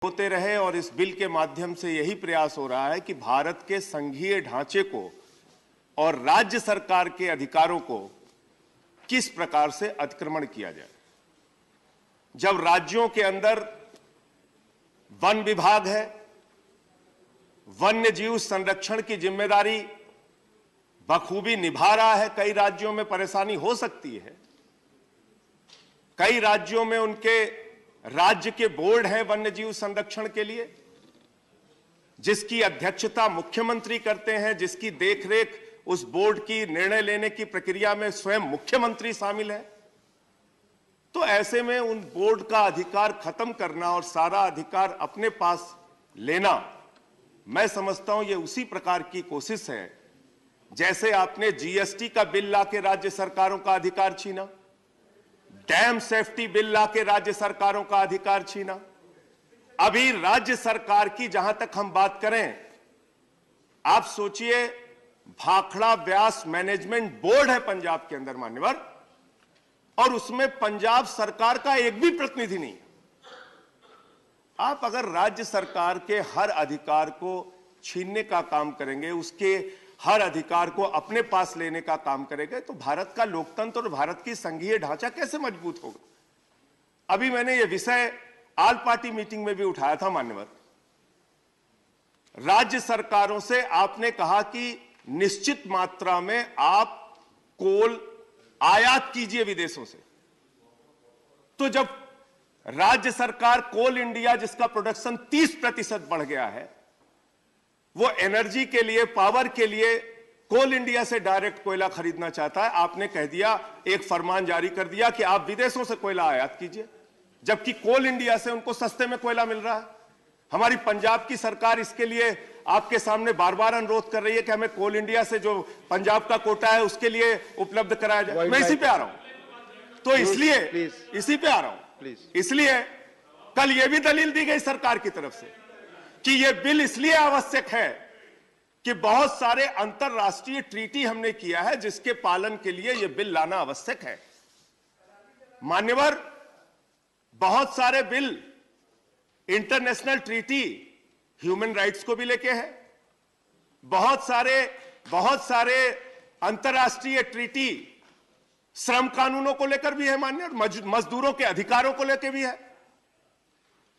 होते रहे और इस बिल के माध्यम से यही प्रयास हो रहा है कि भारत के संघीय ढांचे को और राज्य सरकार के अधिकारों को किस प्रकार से अतिक्रमण किया जाए। जब राज्यों के अंदर वन विभाग है, वन्य जीव संरक्षण की जिम्मेदारी बखूबी निभा रहा है, कई राज्यों में परेशानी हो सकती है, कई राज्यों में उनके राज्य के बोर्ड हैं वन्य जीव संरक्षण के लिए, जिसकी अध्यक्षता मुख्यमंत्री करते हैं, जिसकी देखरेख उस बोर्ड की निर्णय लेने की प्रक्रिया में स्वयं मुख्यमंत्री शामिल है। तो ऐसे में उन बोर्ड का अधिकार खत्म करना और सारा अधिकार अपने पास लेना, मैं समझता हूं ये उसी प्रकार की कोशिश है जैसे आपने जीएसटी का बिल लाके राज्य सरकारों का अधिकार छीना, डैम सेफ्टी बिल लाके राज्य सरकारों का अधिकार छीना। अभी राज्य सरकार की जहां तक हम बात करें, आप सोचिए भाखड़ा व्यास मैनेजमेंट बोर्ड है पंजाब के अंदर मान्यवर, और उसमें पंजाब सरकार का एक भी प्रतिनिधि नहीं। आप अगर राज्य सरकार के हर अधिकार को छीनने का काम करेंगे, उसके हर अधिकार को अपने पास लेने का काम करेंगे, तो भारत का लोकतंत्र और भारत की संघीय ढांचा कैसे मजबूत होगा। अभी मैंने यह विषय ऑल पार्टी मीटिंग में भी उठाया था मान्यवर। राज्य सरकारों से आपने कहा कि निश्चित मात्रा में आप कोल आयात कीजिए विदेशों से। तो जब राज्य सरकार कोल इंडिया, जिसका प्रोडक्शन 30% बढ़ गया है, वो एनर्जी के लिए, पावर के लिए कोल इंडिया से डायरेक्ट कोयला खरीदना चाहता है, आपने कह दिया, एक फरमान जारी कर दिया कि आप विदेशों से कोयला आयात कीजिए, जबकि कोल इंडिया से उनको सस्ते में कोयला मिल रहा है। हमारी पंजाब की सरकार इसके लिए आपके सामने बार बार अनुरोध कर रही है कि हमें कोल इंडिया से जो पंजाब का कोटा है उसके लिए उपलब्ध कराया जाए। मैं इसी पे आ रहा हूं, तो इसलिए इसी पे आ रहा हूं, इसलिए कल यह भी दलील दी गई सरकार की तरफ से कि यह बिल इसलिए आवश्यक है कि बहुत सारे अंतरराष्ट्रीय ट्रीटी हमने किया है जिसके पालन के लिए यह बिल लाना आवश्यक है। मान्यवर, बहुत सारे bill international treaty human rights को भी लेके है, बहुत सारे अंतरराष्ट्रीय ट्रीटी श्रम कानूनों को लेकर भी है मान्यवर, मजदूरों के अधिकारों को लेकर भी है।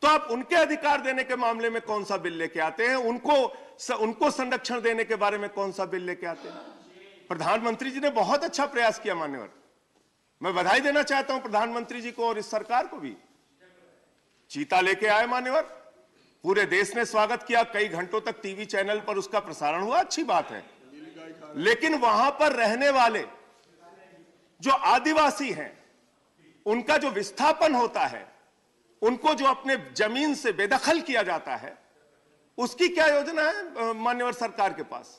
तो आप उनके अधिकार देने के मामले में कौन सा बिल लेके आते हैं, उनको संरक्षण देने के बारे में कौन सा बिल लेके आते हैं। प्रधानमंत्री जी ने बहुत अच्छा प्रयास किया मान्यवर, मैं बधाई देना चाहता हूं प्रधानमंत्री जी को और इस सरकार को भी। चीता लेके आए मान्यवर, पूरे देश ने स्वागत किया, कई घंटों तक टीवी चैनल पर उसका प्रसारण हुआ, अच्छी बात है। लेकिन वहां पर रहने वाले जो आदिवासी हैं, उनका जो विस्थापन होता है, उनको जो अपने जमीन से बेदखल किया जाता है, उसकी क्या योजना है मान्यवर सरकार के पास।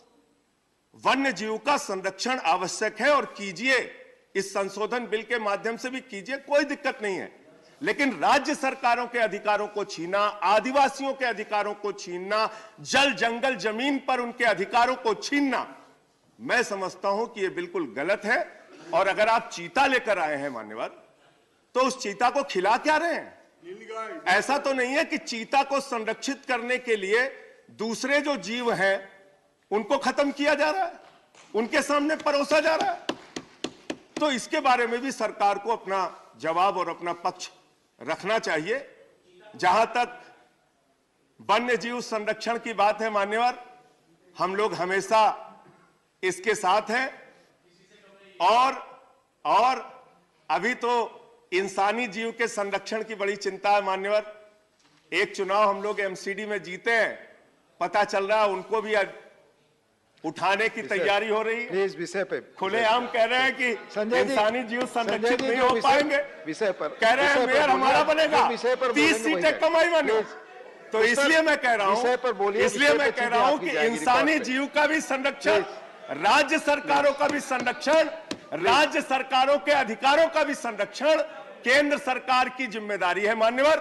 वन्य जीव का संरक्षण आवश्यक है और कीजिए, इस संशोधन बिल के माध्यम से भी कीजिए, कोई दिक्कत नहीं है। लेकिन राज्य सरकारों के अधिकारों को छीना, आदिवासियों के अधिकारों को छीनना, जल जंगल जमीन पर उनके अधिकारों को छीनना, मैं समझता हूं कि यह बिल्कुल गलत है। और अगर आप चीता लेकर आए हैं मान्यवर, तो उस चीता को खिला क्या रहे हैं। ऐसा तो नहीं है कि चीता को संरक्षित करने के लिए दूसरे जो जीव हैं उनको खत्म किया जा रहा है, उनके सामने परोसा जा रहा है। तो इसके बारे में भी सरकार को अपना जवाब और अपना पक्ष रखना चाहिए। जहां तक वन्य जीव संरक्षण की बात है मान्यवर, हम लोग हमेशा इसके साथ हैं, और अभी तो इंसानी जीव के संरक्षण की बड़ी चिंता है मान्यवर। एक चुनाव हम लोग एमसीडी में जीते हैं, पता चल रहा है उनको भी उठाने की तैयारी हो रही है। इस विषय पे खुलेआम कह रहे हैं कि इंसानी जीव संरक्षित नहीं हो पाएंगे, विषय पर कह रहे हैं मेयर हमारा बनेगा, 30 सीटें कम आई मानो। तो इसलिए मैं कह रहा हूं कि इंसानी जीव का भी संरक्षण, राज्य सरकारों का भी संरक्षण, राज्य सरकारों के अधिकारों का भी संरक्षण केंद्र सरकार की जिम्मेदारी है मान्यवर।